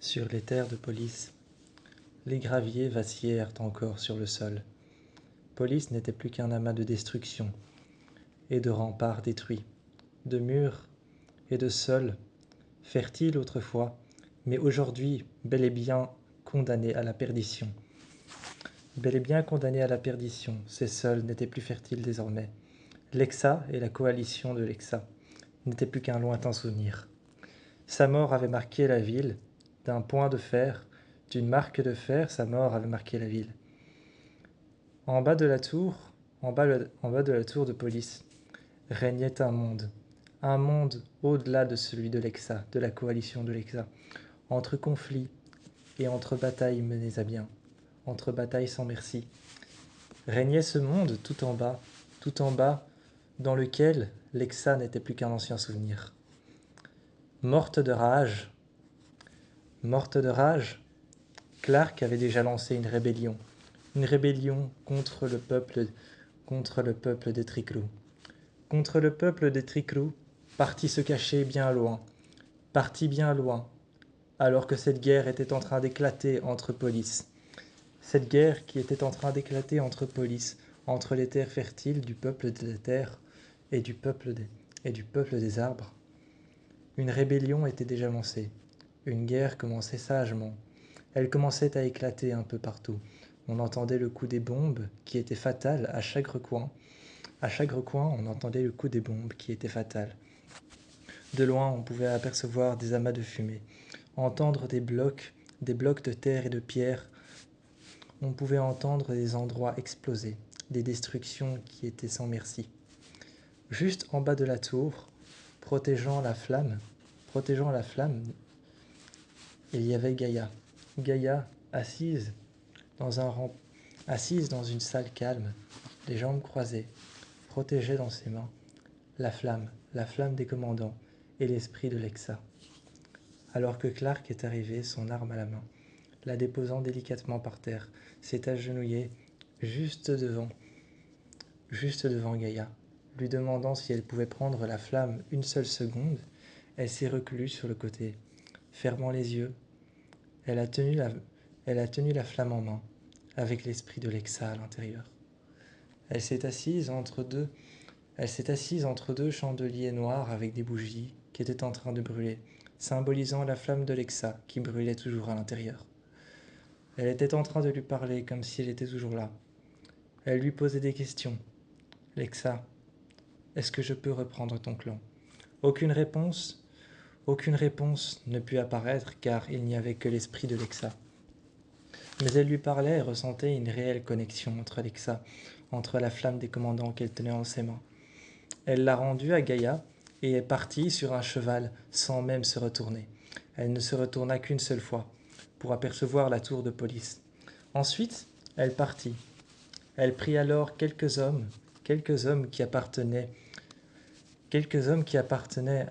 Sur les terres de Police, les graviers vacillèrent encore sur le sol. Police n'était plus qu'un amas de destruction et de remparts détruits, de murs et de sols, fertiles autrefois, mais aujourd'hui bel et bien condamnés à la perdition. Bel et bien condamnés à la perdition, ces sols n'étaient plus fertiles désormais. Lexa et la coalition de Lexa n'étaient plus qu'un lointain souvenir. Sa mort avait marqué la ville, d'un point de fer, d'une marque de fer, sa mort avait marqué la ville. En bas de la tour, en bas de la tour de police, régnait un monde au-delà de celui de Lexa, de la coalition de Lexa, entre conflits et entre batailles menées à bien, entre batailles sans merci. Régnait ce monde tout en bas, dans lequel Lexa n'était plus qu'un ancien souvenir. Morte de rage, Clark avait déjà lancé une rébellion contre le peuple des Triclous. Contre le peuple des Triclous, parti se cacher bien loin, alors que cette guerre était en train d'éclater entre polices. Cette guerre qui était en train d'éclater entre polices, entre les terres fertiles du peuple des terres et du peuple des arbres. Une rébellion était déjà lancée. Une guerre commençait sagement. Elle commençait à éclater un peu partout. On entendait le coup des bombes qui était fatal à chaque recoin. À chaque recoin, on entendait le coup des bombes qui était fatal. De loin, on pouvait apercevoir des amas de fumée, entendre des blocs de terre et de pierre. On pouvait entendre des endroits explosés, des destructions qui étaient sans merci. Juste en bas de la tour, protégeant la flamme, il y avait Gaïa. Gaïa, assise dans une salle calme, les jambes croisées, protégeait dans ses mains la flamme des commandants et l'esprit de Lexa. Alors que Clark est arrivé, son arme à la main, la déposant délicatement par terre, s'est agenouillé juste devant Gaïa, lui demandant si elle pouvait prendre la flamme une seule seconde. Elle s'est reclue sur le côté, fermant les yeux. Elle a tenu la flamme en main, avec l'esprit de Lexa à l'intérieur. Elle s'est assise entre deux chandeliers noirs avec des bougies qui étaient en train de brûler, symbolisant la flamme de Lexa qui brûlait toujours à l'intérieur. Elle était en train de lui parler comme si elle était toujours là. Elle lui posait des questions. « Lexa, est-ce que je peux reprendre ton clan ?» Aucune réponse ne put apparaître car il n'y avait que l'esprit de Lexa. Mais elle lui parlait et ressentait une réelle connexion entre Lexa, entre la flamme des commandants qu'elle tenait en ses mains. Elle l'a rendue à Gaïa et est partie sur un cheval sans même se retourner. Elle ne se retourna qu'une seule fois pour apercevoir la tour de police. Ensuite, elle partit. Elle prit alors quelques hommes qui appartenaient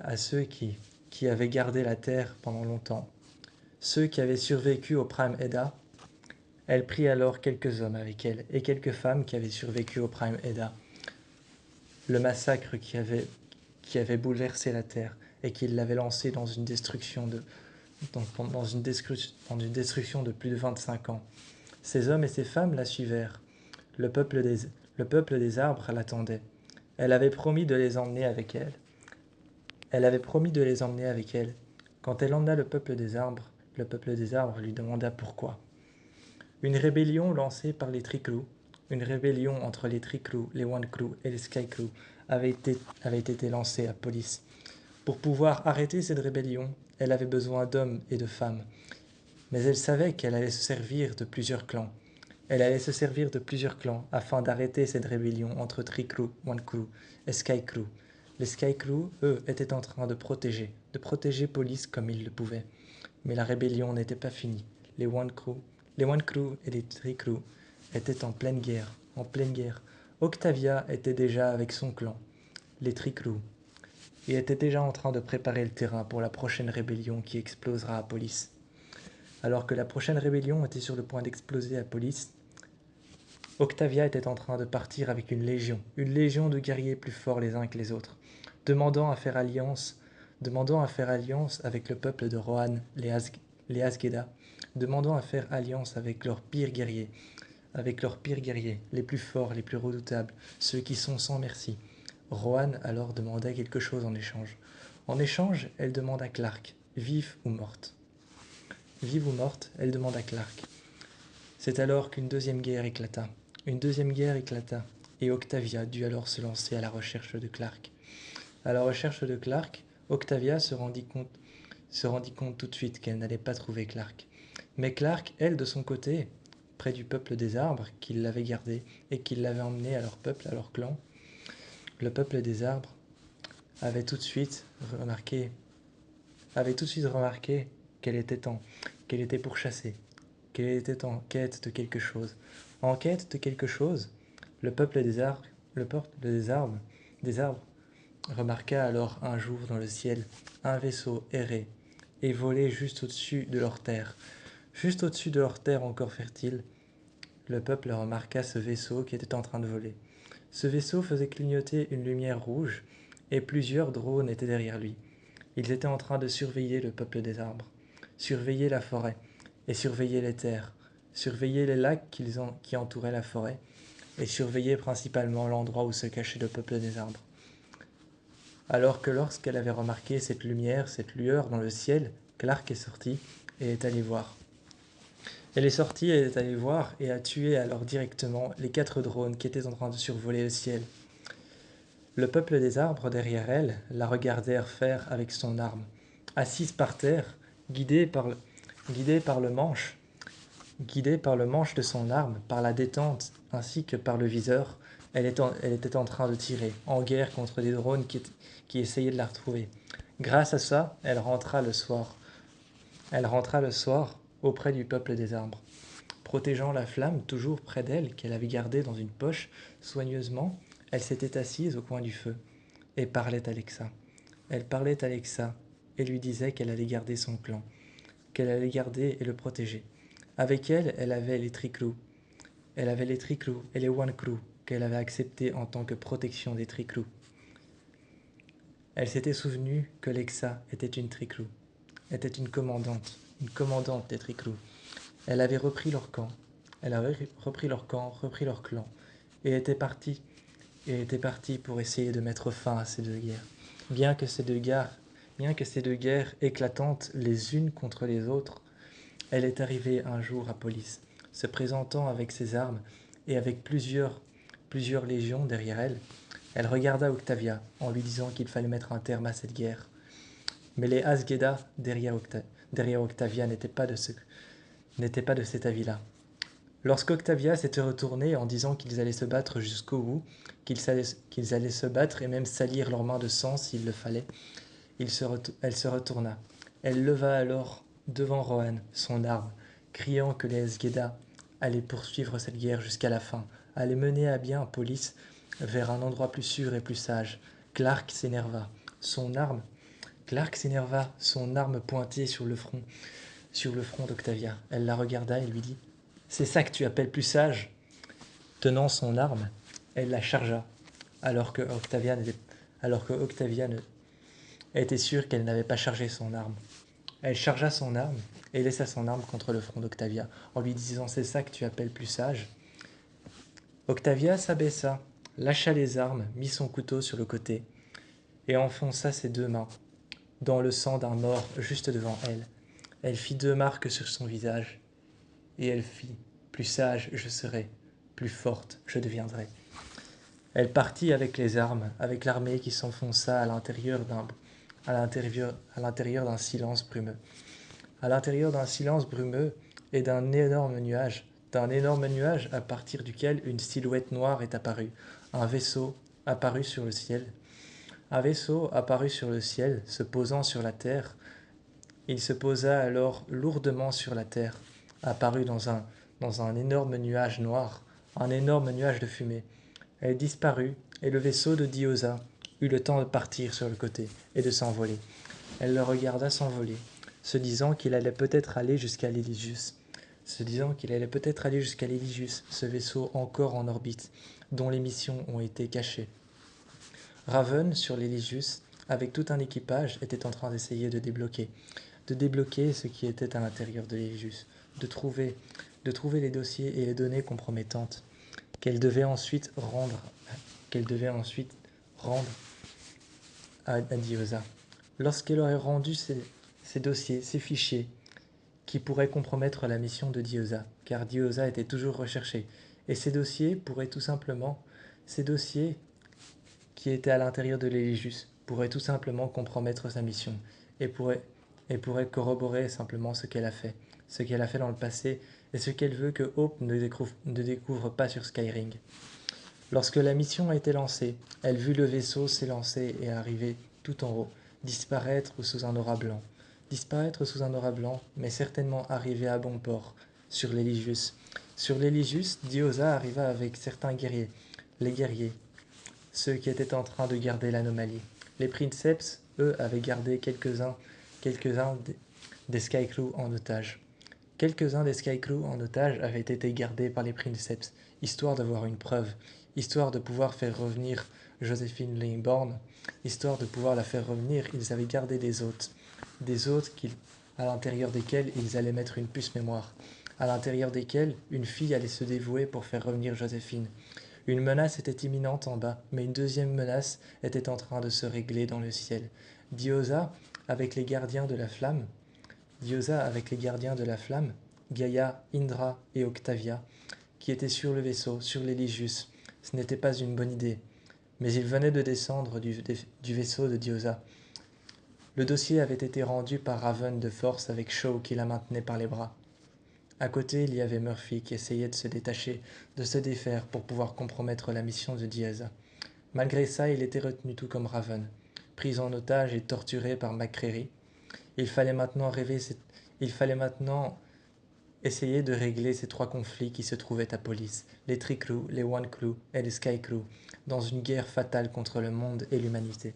à ceux qui avaient gardé la terre pendant longtemps, ceux qui avaient survécu au Prime Edda. Elle prit alors quelques hommes avec elle et quelques femmes qui avaient survécu au Prime Edda, le massacre qui avait bouleversé la terre et qui l'avait lancé dans une destruction de plus de 25 ans. Ces hommes et ces femmes la suivèrent. Le peuple des arbres l'attendait. Elle avait promis de les emmener avec elle. Quand elle emmena le peuple des arbres lui demanda pourquoi. Une rébellion lancée par les Triclous, une rébellion entre les Triclous, les One-Clous et les Sky-Clous avait été lancée à Police. Pour pouvoir arrêter cette rébellion, elle avait besoin d'hommes et de femmes. Mais elle savait qu'elle allait se servir de plusieurs clans. Afin d'arrêter cette rébellion entre Triclous, One-Clous et Sky-Clous. Les Sky-Clous, eux, étaient en train de protéger Police comme ils le pouvaient. Mais la rébellion n'était pas finie. Les One-Clous et les Triclous étaient en pleine guerre. Octavia était déjà avec son clan, les Triclous, et était déjà en train de préparer le terrain pour la prochaine rébellion qui explosera à Police. Alors que la prochaine rébellion était sur le point d'exploser à Police, Octavia était en train de partir avec une légion de guerriers plus forts les uns que les autres, demandant à faire alliance avec le peuple de Rohan, les les Asgeda, demandant à faire alliance avec leurs pires guerriers, les plus forts, les plus redoutables, ceux qui sont sans merci. Rohan alors demanda quelque chose en échange. En échange, elle demanda Clark, vive ou morte. Vive ou morte, elle demanda Clark. C'est alors qu'une deuxième guerre éclata. Et Octavia dut alors se lancer à la recherche de Clark. À la recherche de Clark, Octavia se rendit compte tout de suite qu'elle n'allait pas trouver Clark. Mais Clark, elle, de son côté, près du peuple des arbres, qui l'avait gardé et qui l'avait emmené à leur peuple, à leur clan, le peuple des arbres avait tout de suite remarqué qu'elle était pourchassée, qu'elle était en quête de quelque chose. En quête de quelque chose, le peuple des arbres, des arbres, remarqua alors un jour dans le ciel un vaisseau errer et voler juste au-dessus de leur terre. Juste au-dessus de leur terre encore fertile, le peuple remarqua ce vaisseau qui était en train de voler. Ce vaisseau faisait clignoter une lumière rouge et plusieurs drones étaient derrière lui. Ils étaient en train de surveiller le peuple des arbres, surveiller la forêt et surveiller les terres, surveiller les lacs qui entouraient la forêt et surveiller principalement l'endroit où se cachait le peuple des arbres. Alors que lorsqu'elle avait remarqué cette lumière, cette lueur dans le ciel, Clark est sortie et est allée voir. Elle est sortie et est allée voir et a tué alors directement les 4 drones qui étaient en train de survoler le ciel. Le peuple des arbres derrière elle la regardèrent faire avec son arme. Assise par terre, guidée par le manche de son arme, par la détente ainsi que par le viseur, elle était en train de tirer, en guerre contre des drones qui essayaient de la retrouver. Grâce à ça, elle rentra le soir auprès du peuple des arbres. Protégeant la flamme toujours près d'elle, qu'elle avait gardée dans une poche soigneusement, elle s'était assise au coin du feu et parlait à Alexa. Elle parlait à Alexa et lui disait qu'elle allait garder son clan, qu'elle allait garder et le protéger. Avec elle, elle avait les Triclous. Elle avait les Triclous et les One Crew qu'elle avait acceptés en tant que protection des Triclous. Elle s'était souvenue que Alexa était une Triclou, était une commandante des Triclous. Elle avait repris leur camp, repris leur clan, et était partie pour essayer de mettre fin à ces deux guerres. Bien que ces deux guerres éclatantes les unes contre les autres, elle est arrivée un jour à Polis, se présentant avec ses armes et avec plusieurs légions derrière elle. Elle regarda Octavia en lui disant qu'il fallait mettre un terme à cette guerre. Mais les Asgeda derrière Octavia n'étaient pas de cet avis-là. Lorsqu'Octavia s'était retournée en disant qu'ils allaient se battre jusqu'au bout, qu'ils allaient se battre et même salir leurs mains de sang s'il le fallait, elle se retourna. Elle leva alors devant Rohan son arme, criant que les Asgeda allaient poursuivre cette guerre jusqu'à la fin, allaient mener à bien Polis vers un endroit plus sûr et plus sage. Clark s'énerva, son arme pointée sur le front d'Octavia. Elle la regarda et lui dit « C'est ça que tu appelles plus sage ?» Tenant son arme, elle la chargea, alors que Octavia était sûre qu'elle n'avait pas chargé son arme. Elle chargea son arme et laissa son arme contre le front d'Octavia, en lui disant « C'est ça que tu appelles plus sage ?» Octavia s'abaissa, lâcha les armes, mit son couteau sur le côté, et enfonça ses 2 mains dans le sang d'un mort juste devant elle. Elle fit 2 marques sur son visage, et elle fit « Plus sage je serai, plus forte je deviendrai. » Elle partit avec les armes, avec l'armée qui s'enfonça à l'intérieur d'un silence brumeux. À l'intérieur d'un silence brumeux et d'un énorme nuage à partir duquel une silhouette noire est apparue. Un vaisseau apparut sur le ciel. Se posant sur la terre. Il se posa alors lourdement sur la terre, apparut dans un énorme nuage noir, un énorme nuage de fumée. Elle disparut, et le vaisseau de Diosa eut le temps de partir sur le côté et de s'envoler. Elle le regarda s'envoler, se disant qu'il allait peut-être aller jusqu'à l'Elysius, ce vaisseau encore en orbite, dont les missions ont été cachées. Raven, sur l'Elysius, avec tout un équipage, était en train d'essayer de débloquer de débloquer ce qui était à l'intérieur de l'Eligius, de trouver les dossiers et les données compromettantes qu'elle devait ensuite rendre, qu'elle devait ensuite rendre à Diosa. Lorsqu'elle aurait rendu ces dossiers, ces fichiers, qui pourraient compromettre la mission de Diosa, car Diosa était toujours recherché, et ces dossiers ces dossiers qui étaient à l'intérieur de l'Eligius, pourraient tout simplement compromettre sa mission, et pourraient corroborer simplement ce qu'elle a fait dans le passé, et ce qu'elle veut que Hope ne découvre pas sur Skyring. Lorsque la mission a été lancée, elle vit le vaisseau s'élancer et arriver tout en haut, disparaître sous un aura blanc. Disparaître sous un aura blanc, mais certainement arriver à bon port, sur l'Eligius. Sur l'Eligius, Diosa arriva avec certains guerriers, les guerriers, ceux qui étaient en train de garder l'anomalie. Les princeps, eux, avaient gardé quelques-uns des Skycrew en otage. Quelques-uns des Skycrew en otage avaient été gardés par les princeps, histoire d'avoir une preuve, histoire de pouvoir faire revenir Joséphine Laybourne, histoire de pouvoir la faire revenir, ils avaient gardé des hôtes à l'intérieur desquels ils allaient mettre une puce mémoire, à l'intérieur desquels une fille allait se dévouer pour faire revenir Joséphine. Une menace était imminente en bas, mais une deuxième menace était en train de se régler dans le ciel. Diosa, avec les gardiens de la flamme, Gaïa, Indra et Octavia, qui étaient sur le vaisseau, sur l'Eligius. Ce n'était pas une bonne idée, mais ils venaient de descendre du vaisseau de Diosa. Le dossier avait été rendu par Raven de force avec Shaw qui la maintenait par les bras. À côté, il y avait Murphy qui essayait de se détacher, de se défaire pour pouvoir compromettre la mission de Diosa. Malgré ça, il était retenu tout comme Raven, pris en otage et torturé par McCreary. Il fallait maintenant essayer de régler ces trois conflits qui se trouvaient à Polis, les Tricrew, les One Crew et les Sky Crew, dans une guerre fatale contre le monde et l'humanité.